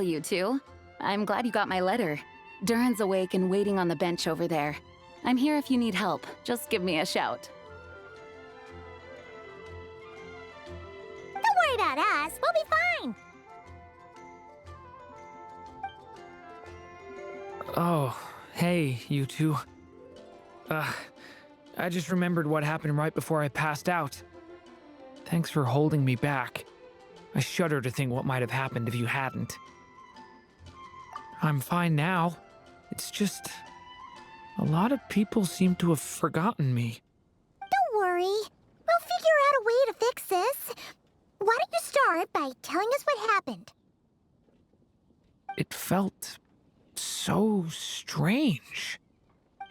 you two. I'm glad you got my letter. Durin's awake and waiting on the bench over there. I'm here if you need help. Just give me a shout. Don't worry about us. We'll be fine. Oh, hey, you two. I just remembered what happened right before I passed out. Thanks for holding me back. I shudder to think what might have happened if you hadn't. I'm fine now. It's just... a lot of people seem to have forgotten me. Don't worry. We'll figure out a way to fix this. Why don't you start by telling us what happened? It felt so strange.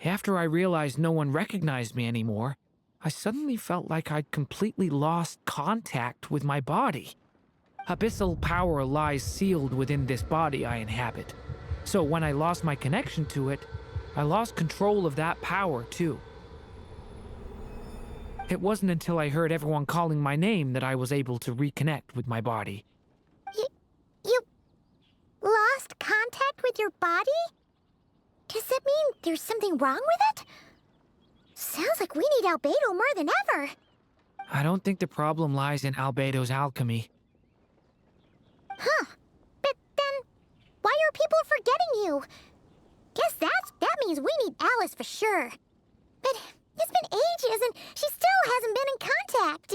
After I realized no one recognized me anymore, I suddenly felt like I'd completely lost contact with my body. Abyssal power lies sealed within this body I inhabit. So when I lost my connection to it, I lost control of that power too. It wasn't until I heard everyone calling my name that I was able to reconnect with my body. You lost contact with your body? Does that mean there's something wrong with it? Sounds like we need Albedo more than ever. I don't think the problem lies in Albedo's alchemy. Huh. But then, why are people forgetting you? Guess that means we need Alice for sure. But it's been ages and she still hasn't been in contact.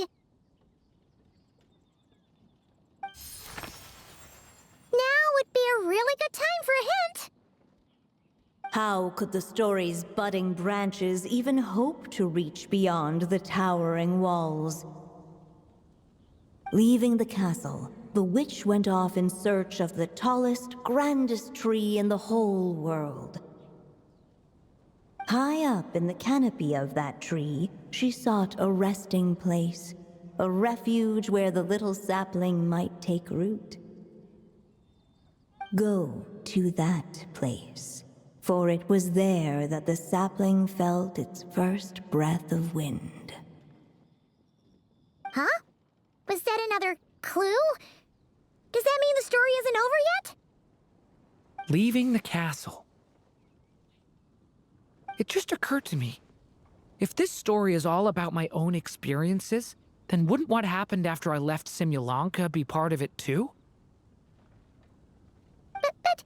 Now would be a really good time for a hint. How could the story's budding branches even hope to reach beyond the towering walls? Leaving the castle, the witch went off in search of the tallest, grandest tree in the whole world. High up in the canopy of that tree, she sought a resting place, a refuge where the little sapling might take root. Go to that place, for it was there that the sapling felt its first breath of wind. Huh? Was that another clue? Does that mean the story isn't over yet? Leaving the castle. It just occurred to me. If this story is all about my own experiences, then wouldn't what happened after I left Simulanka be part of it too? But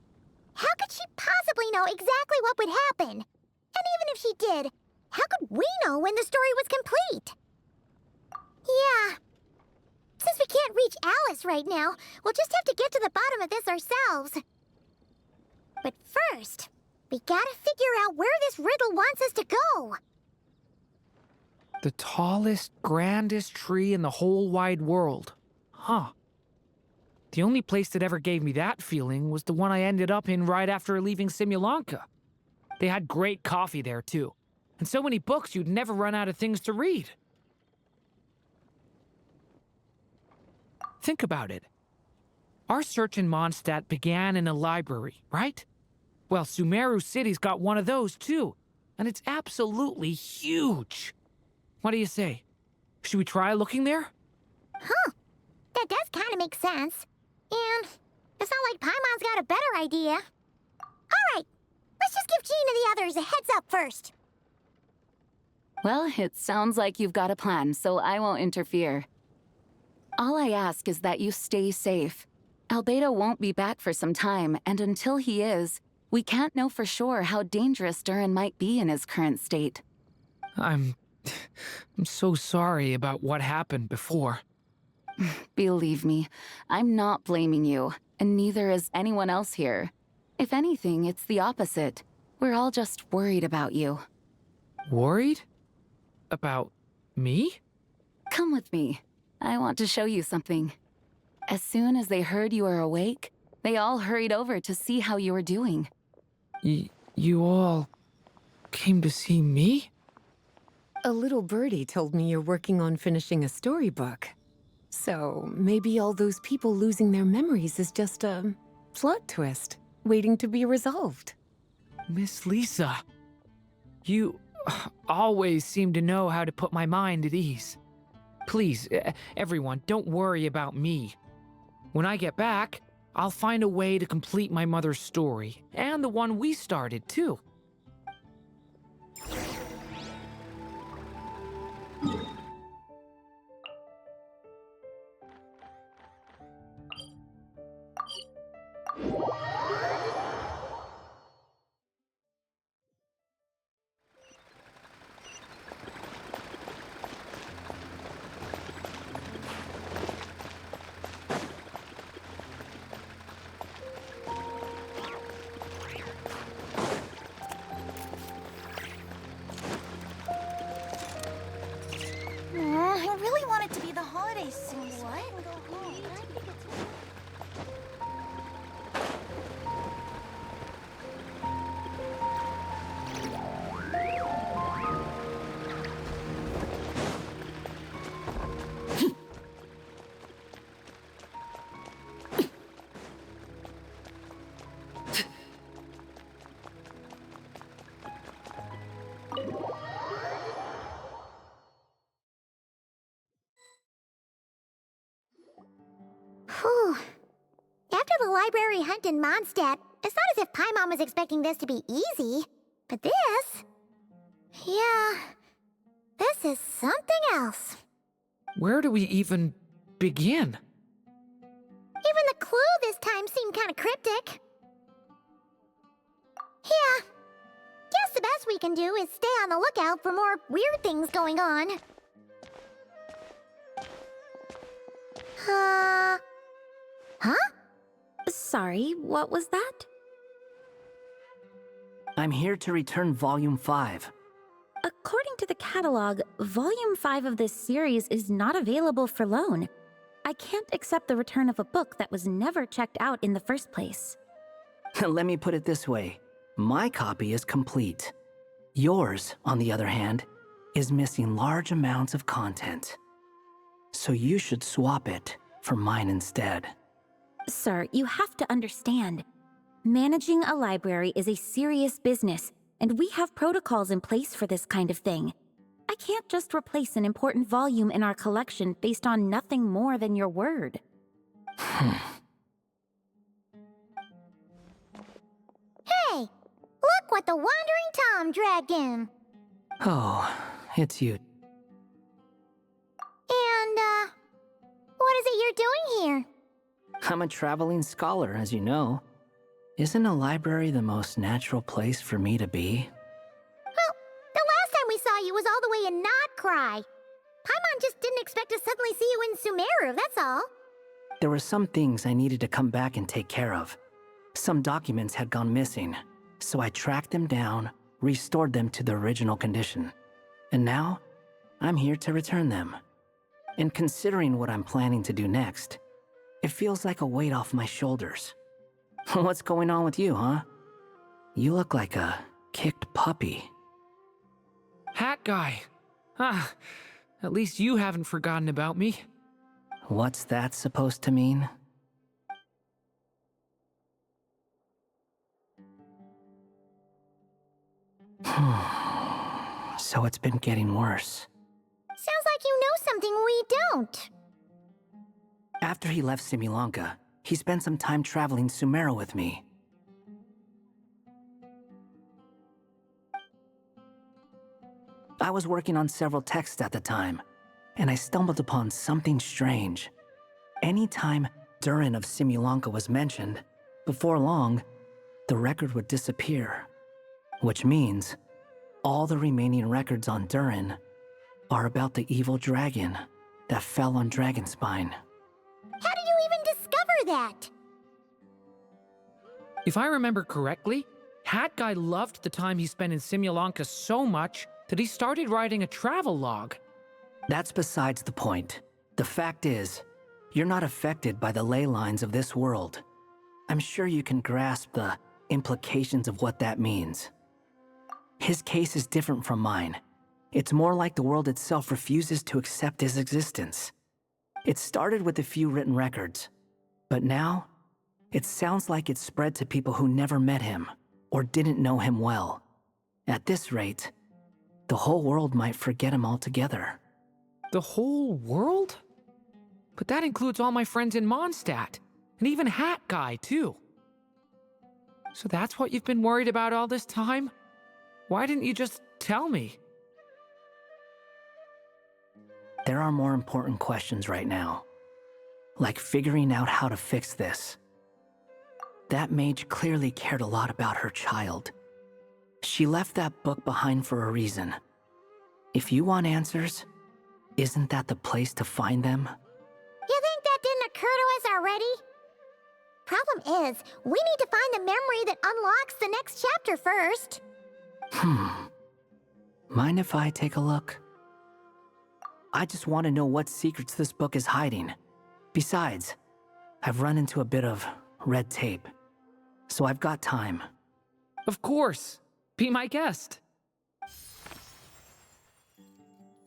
how could she possibly know exactly what would happen? And even if she did, how could we know when the story was complete? Yeah. Since we can't reach Alice right now, we'll just have to get to the bottom of this ourselves. But first, we gotta figure out where this riddle wants us to go. The tallest, grandest tree in the whole wide world. Huh. The only place that ever gave me that feeling was the one I ended up in right after leaving Simulanka. They had great coffee there, too. And so many books you'd never run out of things to read. Think about it. Our search in Mondstadt began in a library, right? Well, Sumeru City's got one of those, too. And it's absolutely huge. What do you say? Should we try looking there? Huh. That does kind of make sense. And it's not like Paimon's got a better idea. All right. Let's just give Jean and the others a heads up first. Well, it sounds like you've got a plan, so I won't interfere. All I ask is that you stay safe. Albedo won't be back for some time, and until he is, we can't know for sure how dangerous Durin might be in his current state. I'm so sorry about what happened before. Believe me, I'm not blaming you, and neither is anyone else here. If anything, it's the opposite. We're all just worried about you. Worried? About me? Come with me. I want to show you something. As soon as they heard you were awake, they all hurried over to see how you were doing. You all came to see me? A little birdie told me you're working on finishing a storybook. So maybe all those people losing their memories is just a plot twist waiting to be resolved. Miss Lisa, you always seem to know how to put my mind at ease. Please, everyone, don't worry about me. When I get back, I'll find a way to complete my mother's story, and the one we started, too. I really want it to be the holidays soon. What? Go home. Whew. After the library hunt in Mondstadt, it's not as if Paimon was expecting this to be easy. But this... yeah... this is something else. Where do we even begin? Even the clue this time seemed kind of cryptic. Yeah. Guess the best we can do is stay on the lookout for more weird things going on. Huh? Sorry, what was that? I'm here to return Volume 5. According to the catalog, Volume 5 of this series is not available for loan. I can't accept the return of a book that was never checked out in the first place. Let me put it this way. My copy is complete. Yours, on the other hand, is missing large amounts of content. So you should swap it for mine instead. Sir, you have to understand. Managing a library is a serious business, and we have protocols in place for this kind of thing. I can't just replace an important volume in our collection based on nothing more than your word. Hey! Look what the Wandering Tom dragged in! Oh, it's you. And, what is it you're doing here? I'm a traveling scholar, as you know. Isn't a library the most natural place for me to be? Well, the last time we saw you was all the way in Nodcry. Paimon just didn't expect to suddenly see you in Sumeru, that's all. There were some things I needed to come back and take care of. Some documents had gone missing, so I tracked them down, restored them to their original condition. And now, I'm here to return them. And considering what I'm planning to do next, it feels like a weight off my shoulders. What's going on with you, huh? You look like a kicked puppy. Hat guy. Ah, at least you haven't forgotten about me. What's that supposed to mean? So it's been getting worse. Sounds like you know something we don't. After he left Simulanka, he spent some time traveling Sumeru with me. I was working on several texts at the time, and I stumbled upon something strange. Anytime Durin of Simulanka was mentioned, before long, the record would disappear. Which means, all the remaining records on Durin are about the evil dragon that fell on Dragonspine. How did you even discover that? If I remember correctly, Hat Guy loved the time he spent in Simulanka so much that he started writing a travel log. That's besides the point. The fact is, you're not affected by the ley lines of this world. I'm sure you can grasp the implications of what that means. His case is different from mine. It's more like the world itself refuses to accept his existence. It started with a few written records, but now, it sounds like it's spread to people who never met him or didn't know him well. At this rate, the whole world might forget him altogether. The whole world? But that includes all my friends in Mondstadt. And even Hat Guy, too. So that's what you've been worried about all this time? Why didn't you just tell me? There are more important questions right now. Like figuring out how to fix this. That mage clearly cared a lot about her child. She left that book behind for a reason. If you want answers, isn't that the place to find them? You think that didn't occur to us already? Problem is, we need to find the memory that unlocks the next chapter first. Mind if I take a look? I just want to know what secrets this book is hiding. Besides, I've run into a bit of red tape, so I've got time. Of course. Be my guest.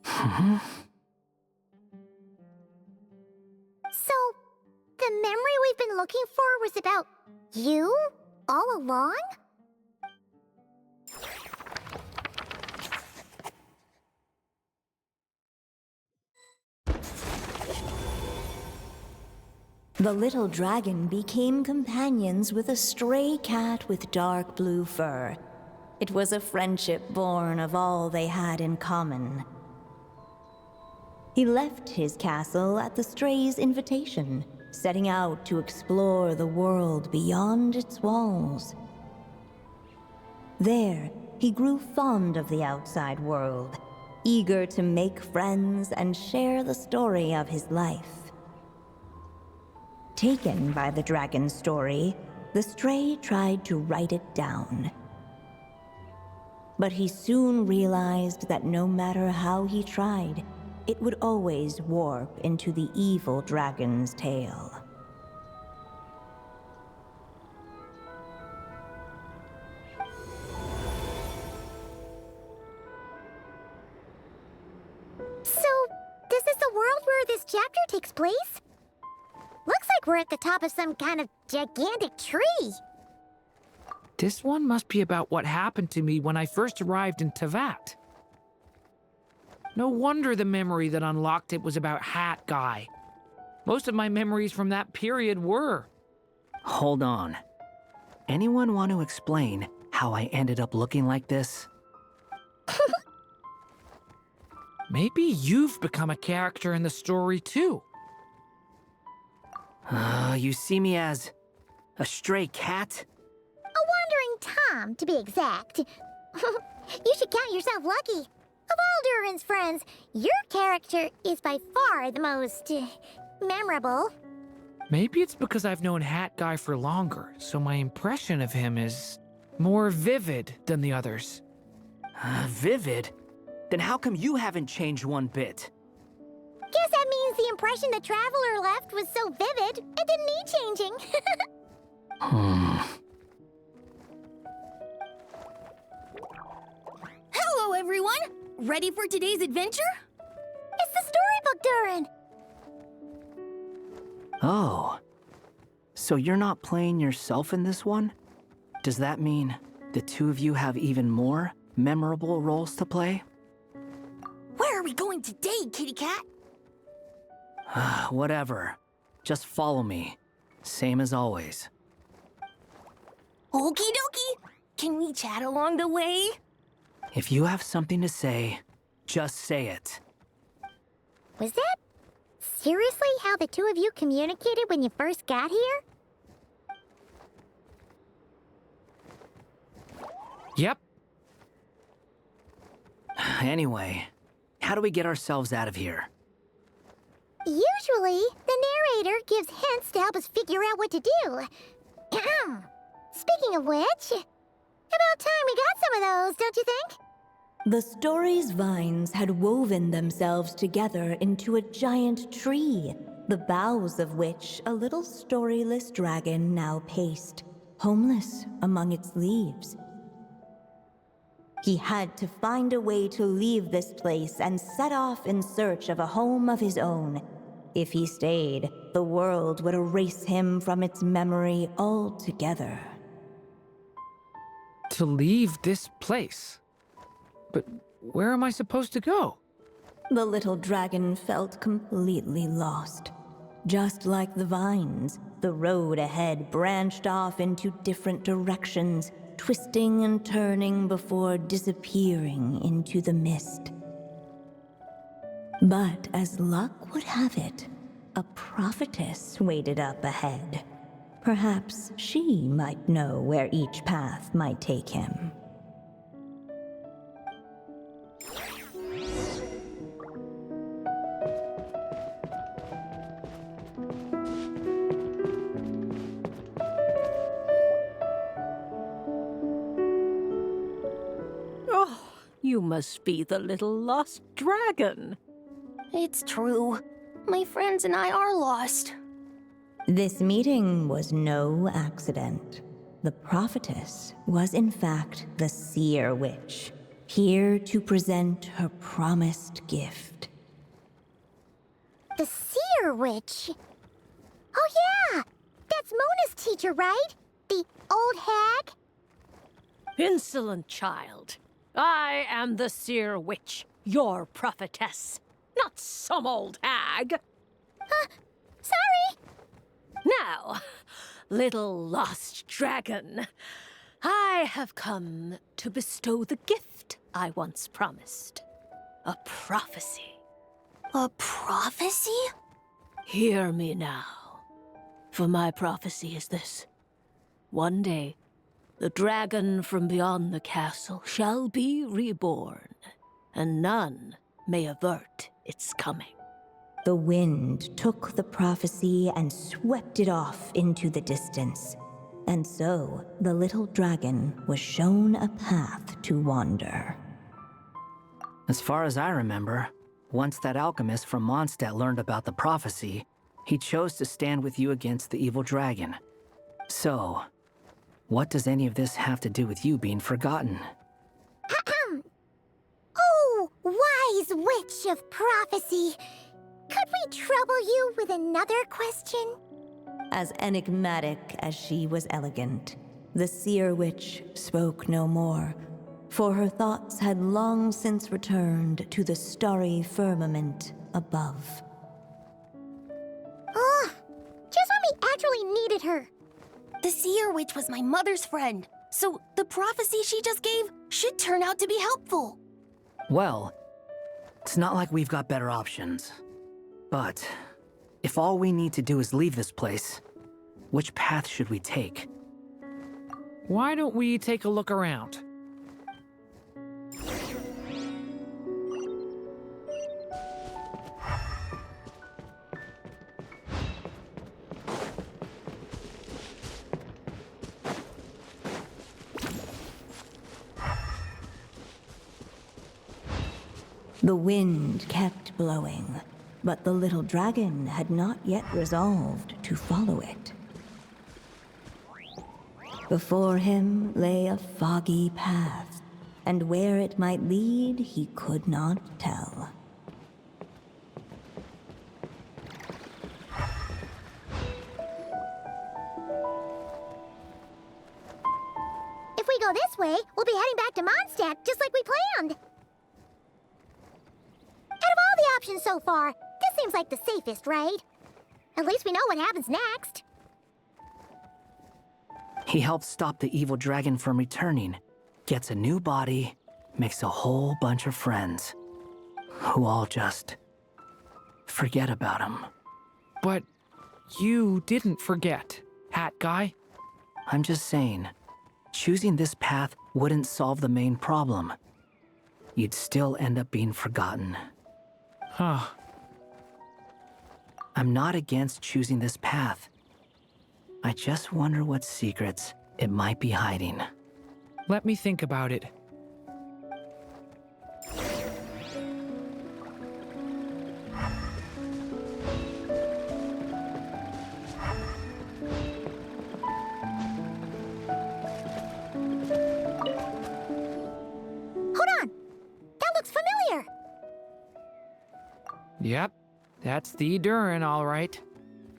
So, the memory we've been looking for was about you all along? The little dragon became companions with a stray cat with dark blue fur. It was a friendship born of all they had in common. He left his castle at the stray's invitation, setting out to explore the world beyond its walls. There, he grew fond of the outside world, eager to make friends and share the story of his life. Taken by the dragon's story, the stray tried to write it down. But he soon realized that no matter how he tried, it would always warp into the evil dragon's tale. So, this is the world where this chapter takes place? Looks like we're at the top of some kind of gigantic tree. This one must be about what happened to me when I first arrived in Tevat. No wonder the memory that unlocked it was about Hat Guy. Most of my memories from that period were. Hold on. Anyone want to explain how I ended up looking like this? Maybe you've become a character in the story too. You see me as a stray cat? A wandering Tom, to be exact. You should count yourself lucky. Of all Durin's friends, your character is by far the most memorable. Maybe it's because I've known Hat Guy for longer, so my impression of him is more vivid than the others. Vivid? Then how come you haven't changed one bit? Guess that means the impression the Traveler left was so vivid, it didn't need changing. Hello, everyone! Ready for today's adventure? It's the storybook, Durin! Oh. So you're not playing yourself in this one? Does that mean the two of you have even more memorable roles to play? Where are we going today, kitty cat? Whatever. Just follow me. Same as always. Okie dokie! Can we chat along the way? If you have something to say, just say it. Was that seriously how the two of you communicated when you first got here? Yep. Anyway, how do we get ourselves out of here? Usually, the narrator gives hints to help us figure out what to do. Speaking of which, about time we got some of those, don't you think? The story's vines had woven themselves together into a giant tree, the boughs of which a little storyless dragon now paced, homeless among its leaves. He had to find a way to leave this place and set off in search of a home of his own. If he stayed, the world would erase him from its memory altogether. To leave this place? But where am I supposed to go? The little dragon felt completely lost. Just like the vines, the road ahead branched off into different directions, twisting and turning before disappearing into the mist. But as luck would have it, a prophetess waited up ahead. Perhaps she might know where each path might take him. Oh, you must be the little lost dragon. It's true. My friends and I are lost. This meeting was no accident. The prophetess was in fact the seer witch, here to present her promised gift. The seer witch? Oh yeah! That's Mona's teacher, right? The old hag? Insolent child. I am the seer witch, your prophetess, not some old hag. Sorry! Now, little lost dragon, I have come to bestow the gift I once promised. A prophecy. A prophecy? Hear me now, for my prophecy is this. One day, the dragon from beyond the castle shall be reborn, and none may avert its coming. The wind took the prophecy and swept it off into the distance. And so, the little dragon was shown a path to wander. As far as I remember, once that alchemist from Mondstadt learned about the prophecy, he chose to stand with you against the evil dragon. So, what does any of this have to do with you being forgotten? Oh, wise witch of prophecy! Could we trouble you with another question? As enigmatic as she was elegant, the seer witch spoke no more, for her thoughts had long since returned to the starry firmament above. Ugh! Just when we actually needed her. The seer witch was my mother's friend, so the prophecy she just gave should turn out to be helpful. Well, it's not like we've got better options. But if all we need to do is leave this place, which path should we take? Why don't we take a look around? The wind kept blowing, but the little dragon had not yet resolved to follow it. Before him lay a foggy path, and where it might lead he could not tell. If we go this way, we'll be heading back to Mondstadt, just like we planned. Out of all the options so far, this seems like the safest, right? At least we know what happens next. He helps stop the evil dragon from returning, gets a new body, makes a whole bunch of friends, who all just forget about him. But you didn't forget, Hat Guy. I'm just saying, choosing this path wouldn't solve the main problem. You'd still end up being forgotten. Huh. I'm not against choosing this path. I just wonder what secrets it might be hiding. Let me think about it. Hold on! That looks familiar! Yep, that's the Durin, all right.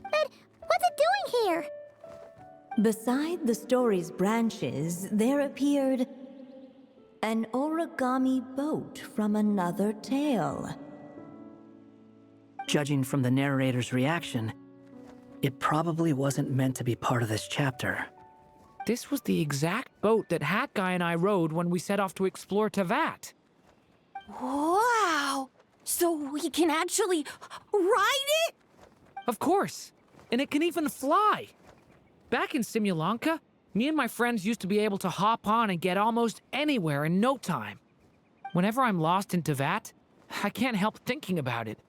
But what's it doing here? Beside the story's branches, there appeared an origami boat from another tale. Judging from the narrator's reaction, It probably wasn't meant to be part of this chapter. This was the exact boat that Hat Guy and I rode when we set off to explore Tavat. Wow! So we can actually ride it? Of course. And it can even fly. Back in Simulanka, me and my friends used to be able to hop on and get almost anywhere in no time. Whenever I'm lost in Tavat, I can't help thinking about it.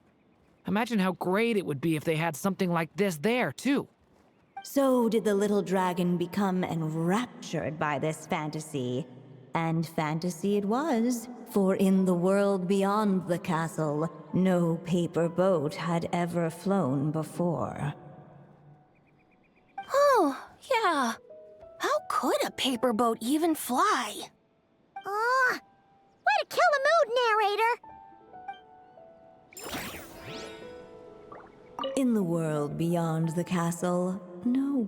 Imagine how great it would be if they had something like this there, too. So did the little dragon become enraptured by this fantasy. And fantasy it was, for in the world beyond the castle, no paper boat had ever flown before. Oh, yeah. How could a paper boat even fly? Oh, way to kill the mood, narrator! In the world beyond the castle, no.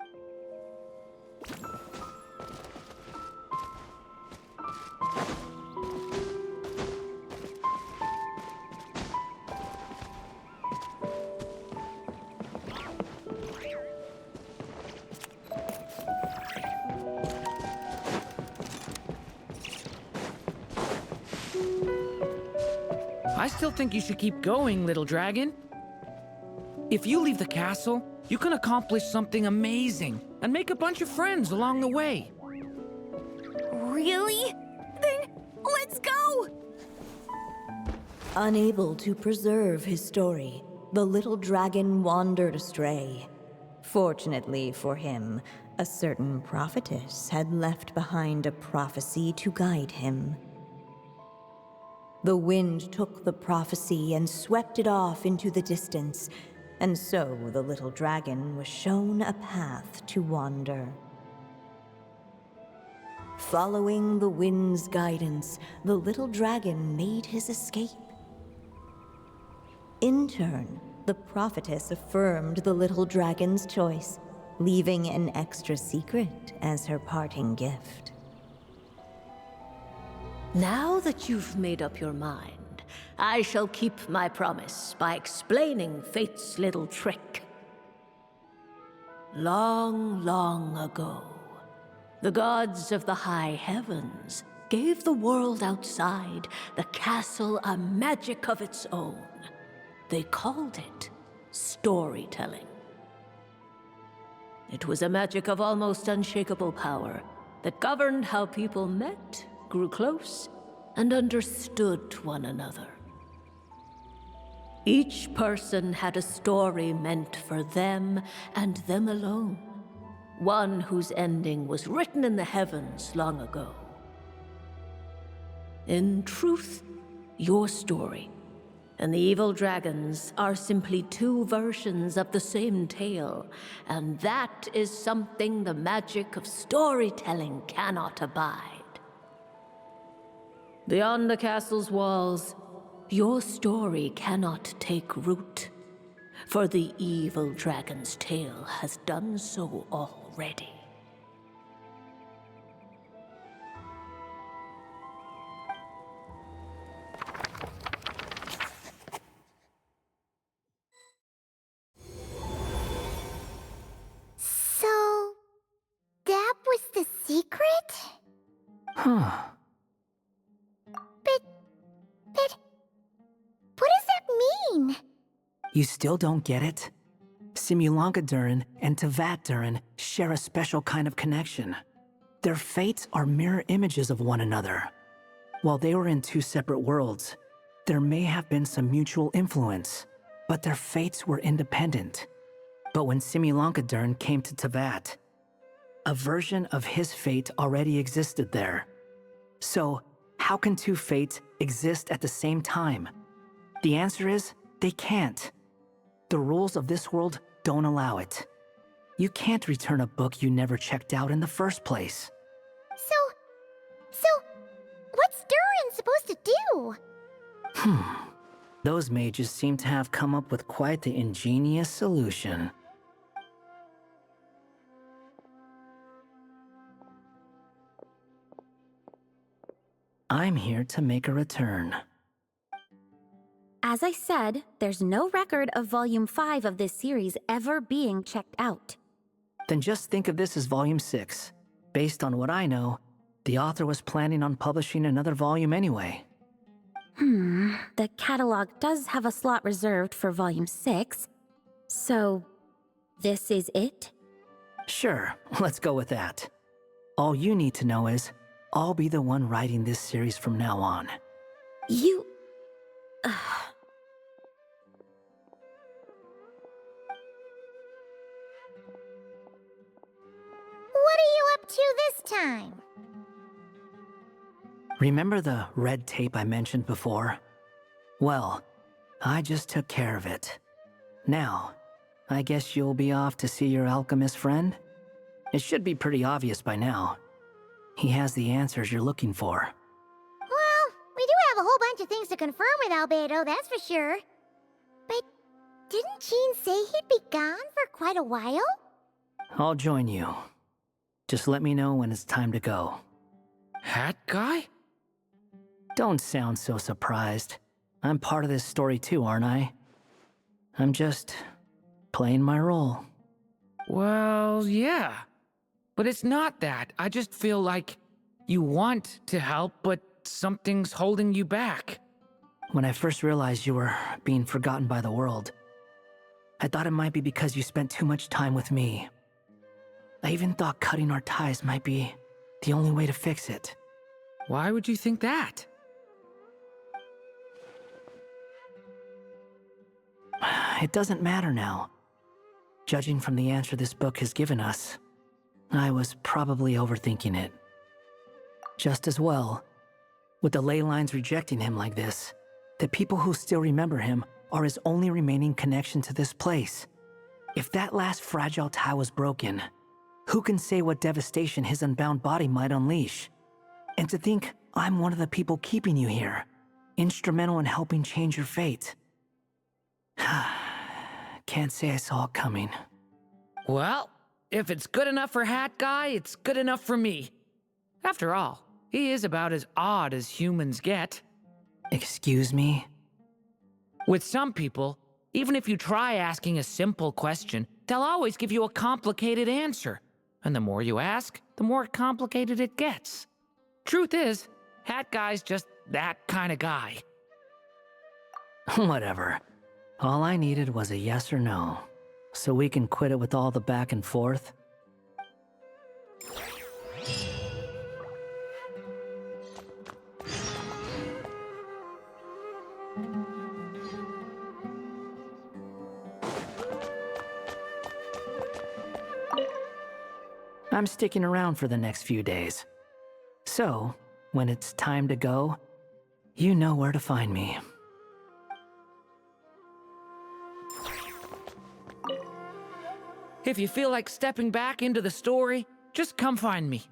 I still think you should keep going, little dragon. If you leave the castle, you can accomplish something amazing and make a bunch of friends along the way. Really? Then let's go! Unable to preserve his story, the little dragon wandered astray. Fortunately for him, a certain prophetess had left behind a prophecy to guide him. The wind took the prophecy and swept it off into the distance, and so the little dragon was shown a path to wander. Following the wind's guidance, the little dragon made his escape. In turn, the prophetess affirmed the little dragon's choice, leaving an extra secret as her parting gift. Now that you've made up your mind, I shall keep my promise by explaining fate's little trick. Long, long ago, the gods of the high heavens gave the world outside the castle a magic of its own. They called it storytelling. It was a magic of almost unshakable power that governed how people met, grew close, and understood one another. Each person had a story meant for them and them alone, one whose ending was written in the heavens long ago. In truth, your story and the evil dragons are simply two versions of the same tale, and that is something the magic of storytelling cannot abide. Beyond the castle's walls, your story cannot take root, for the evil dragon's tale has done so already. So, that was the secret? Huh. But, what does that mean? You still don't get it? Simulanka Durin and Tavat Durin share a special kind of connection. Their fates are mirror images of one another. While they were in two separate worlds, there may have been some mutual influence, but their fates were independent. But when Simulanka Durin came to Tavat, a version of his fate already existed there. So, how can two fates exist at the same time? The answer is, they can't. The rules of this world don't allow it. You can't return a book you never checked out in the first place. So, what's Durin supposed to do? Those mages seem to have come up with quite the ingenious solution. I'm here to make a return. As I said, there's no record of Volume 5 of this series ever being checked out. Then just think of this as Volume 6. Based on what I know, the author was planning on publishing another volume anyway. The catalog does have a slot reserved for Volume 6. So, this is it? Sure, let's go with that. All you need to know is, I'll be the one writing this series from now on. You... What are you up to this time? Remember the red tape I mentioned before? Well, I just took care of it. Now, I guess you'll be off to see your alchemist friend? It should be pretty obvious by now. He has the answers you're looking for. Well, we do have a whole bunch of things to confirm with Albedo, that's for sure. But didn't Jean say he'd be gone for quite a while? I'll join you. Just let me know when it's time to go. Hat guy? Don't sound so surprised. I'm part of this story too, aren't I? I'm just playing my role. Well, yeah. But it's not that. I just feel like you want to help, but something's holding you back. When I first realized you were being forgotten by the world, I thought it might be because you spent too much time with me. I even thought cutting our ties might be the only way to fix it. Why would you think that? It doesn't matter now. Judging from the answer this book has given us, I was probably overthinking it. Just as well, with the ley lines rejecting him like this, the people who still remember him are his only remaining connection to this place. If that last fragile tie was broken, who can say what devastation his unbound body might unleash? And to think I'm one of the people keeping you here, instrumental in helping change your fate. Can't say I saw it coming. Well, if it's good enough for Hat Guy, it's good enough for me. After all, he is about as odd as humans get. Excuse me? With some people, even if you try asking a simple question, they'll always give you a complicated answer. And the more you ask, the more complicated it gets. Truth is, Hat Guy's just that kind of guy. Whatever. All I needed was a yes or no, so we can quit it with all the back and forth. I'm sticking around for the next few days. So, when it's time to go, you know where to find me. If you feel like stepping back into the story, just come find me.